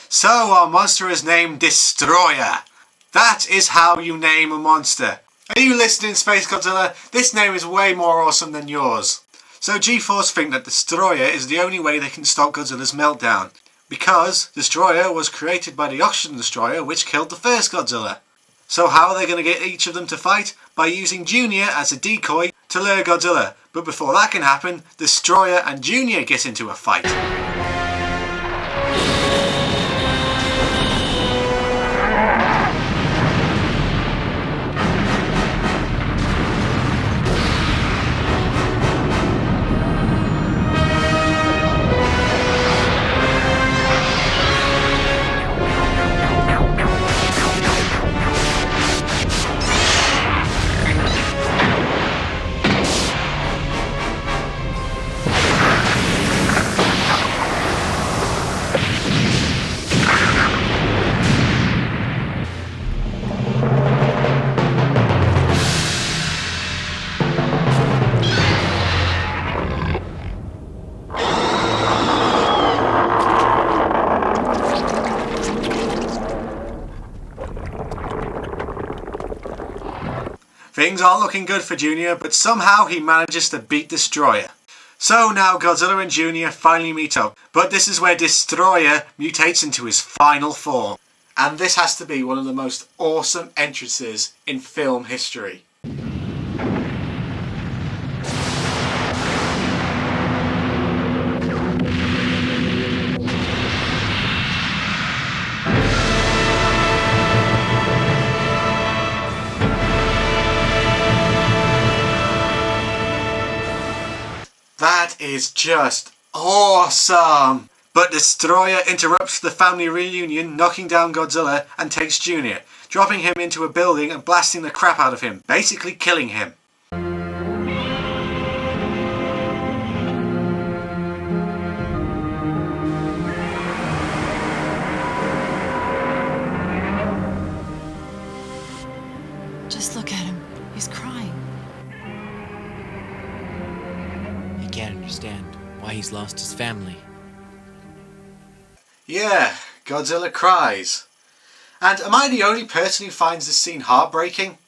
So our monster is named Destoroyah. That is how you name a monster. Are you listening, Space Godzilla? This name is way more awesome than yours. So G-Force think that Destoroyah is the only way they can stop Godzilla's meltdown, because Destoroyah was created by the Oxygen Destroyer which killed the first Godzilla. So how are they going to get each of them to fight? By using Junior as a decoy to lure Godzilla. But before that can happen, Destoroyah and Junior get into a fight. Things aren't looking good for Junior, but somehow he manages to beat Destoroyah. So now Godzilla and Junior finally meet up, but this is where Destoroyah mutates into his final form. And this has to be one of the most awesome entrances in film history. That is just awesome! But Destoroyah interrupts the family reunion, knocking down Godzilla and takes Junior, dropping him into a building and blasting the crap out of him, basically killing him. Just look at him. He's crying. I can't understand why he's lost his family. Yeah, Godzilla cries. And am I the only person who finds this scene heartbreaking?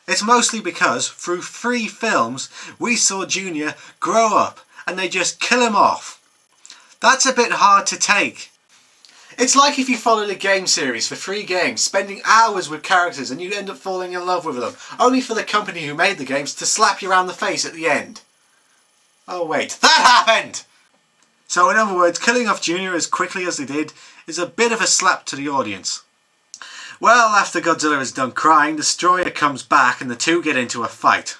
It's mostly because through 3 films we saw Junior grow up and they just kill him off. That's a bit hard to take. It's like if you followed a game series for 3 games, spending hours with characters and you end up falling in love with them, only for the company who made the games to slap you around the face at the end. Oh wait, that happened! So in other words, killing off Junior as quickly as they did is a bit of a slap to the audience. Well, after Godzilla is done crying, Destoroyah comes back and the two get into a fight.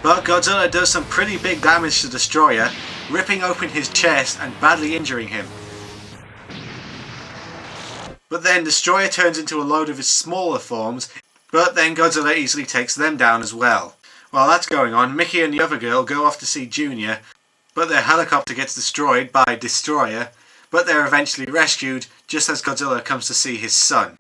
But Godzilla does some pretty big damage to Destoroyah, ripping open his chest and badly injuring him. But then Destoroyah turns into a load of his smaller forms, but then Godzilla easily takes them down as well. While that's going on, Mickey and the other girl go off to see Junior, but their helicopter gets destroyed by Destoroyah, but they're eventually rescued just as Godzilla comes to see his son.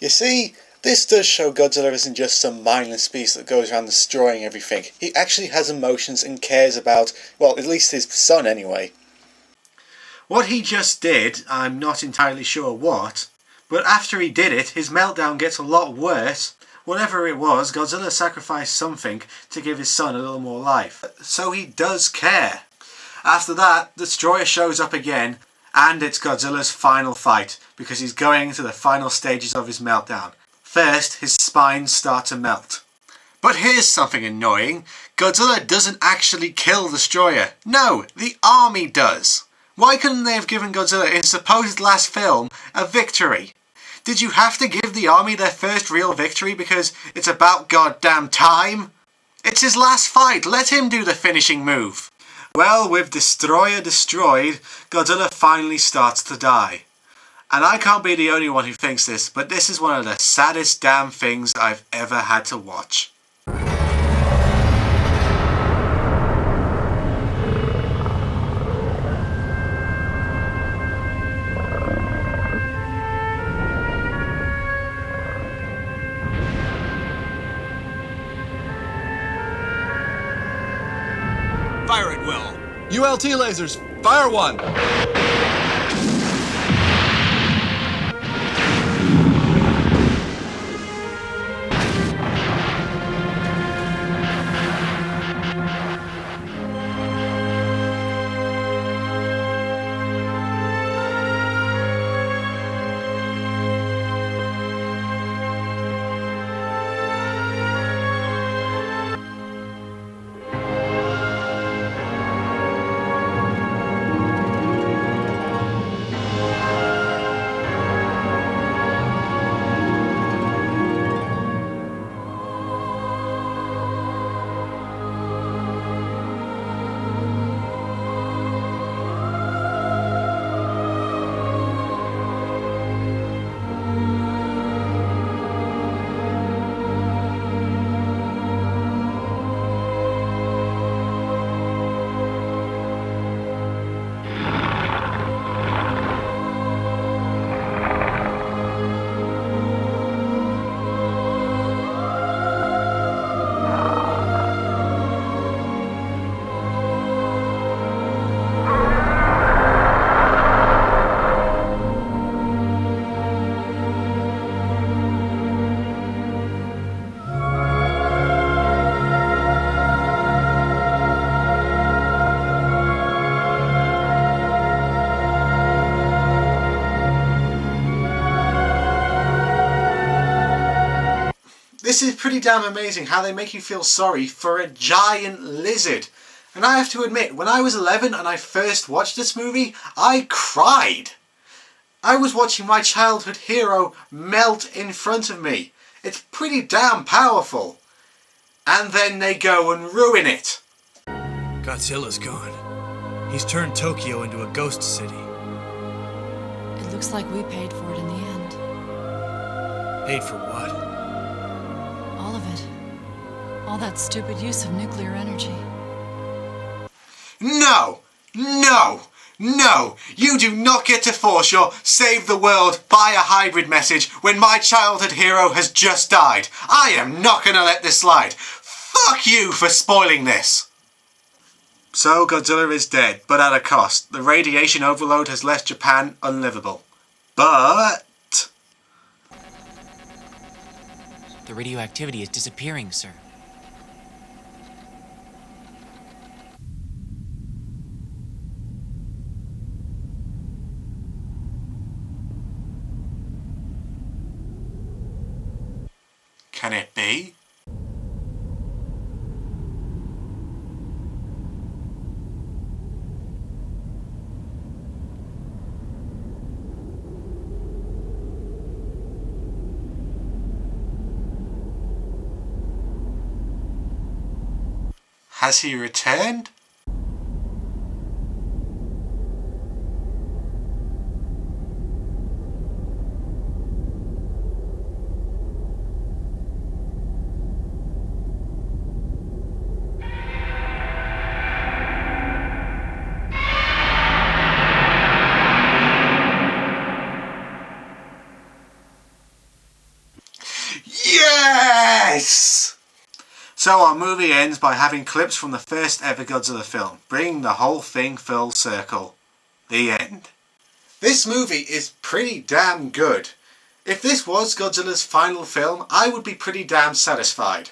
You see, This does show Godzilla isn't just some mindless beast that goes around destroying everything. He actually has emotions and cares about, well, at least his son anyway. What he just did, I'm not entirely sure what, but after he did it, his meltdown gets a lot worse. Whatever it was, Godzilla sacrificed something to give his son a little more life. So he does care. After that, Destoroyah shows up again, and it's Godzilla's final fight, because he's going into the final stages of his meltdown. First, his spines start to melt. But here's something annoying. Godzilla doesn't actually kill Destoroyah. No, the army does. Why couldn't they have given Godzilla in his supposed last film a victory? Did you have to give the army their first real victory because it's about goddamn time? It's his last fight, let him do the finishing move. Well, with Destoroyah destroyed, Godzilla finally starts to die. And I can't be the only one who thinks this, but this is one of the saddest damn things I've ever had to watch. Fire at will. ULT lasers, fire one! This is pretty damn amazing how they make you feel sorry for a giant lizard. And I have to admit, when I was 11 and I first watched this movie, I cried. I was watching my childhood hero melt in front of me. It's pretty damn powerful. And then they go and ruin it. Godzilla's gone. He's turned Tokyo into a ghost city. It looks like we paid for it in the end. Paid for what? All of it. All that stupid use of nuclear energy. No! No! No! You do not get to force your save the world, buy a hybrid message when my childhood hero has just died. I am not gonna let this slide. Fuck you for spoiling this! So Godzilla is dead, but at a cost. The radiation overload has left Japan unlivable. But... The radioactivity is disappearing, sir. Can it be? Has he returned? So our movie ends by having clips from the first ever Godzilla film, bringing the whole thing full circle. The end. This movie is pretty damn good. If this was Godzilla's final film, I would be pretty damn satisfied.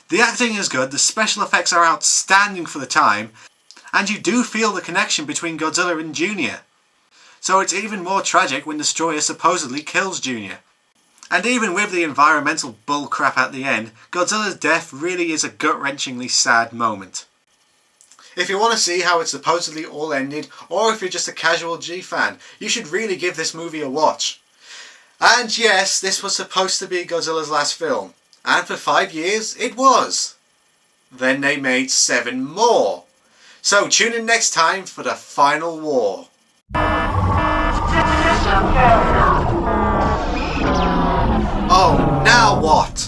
The acting is good, the special effects are outstanding for the time, and you do feel the connection between Godzilla and Junior. So it's even more tragic when Destoroyah supposedly kills Junior. And even with the environmental bullcrap at the end, Godzilla's death really is a gut-wrenchingly sad moment. If you want to see how it supposedly all ended, or if you're just a casual G fan, you should really give this movie a watch. And yes, this was supposed to be Godzilla's last film, and for 5 years it was. Then they made 7 more. So tune in next time for the final war. Oh, now what?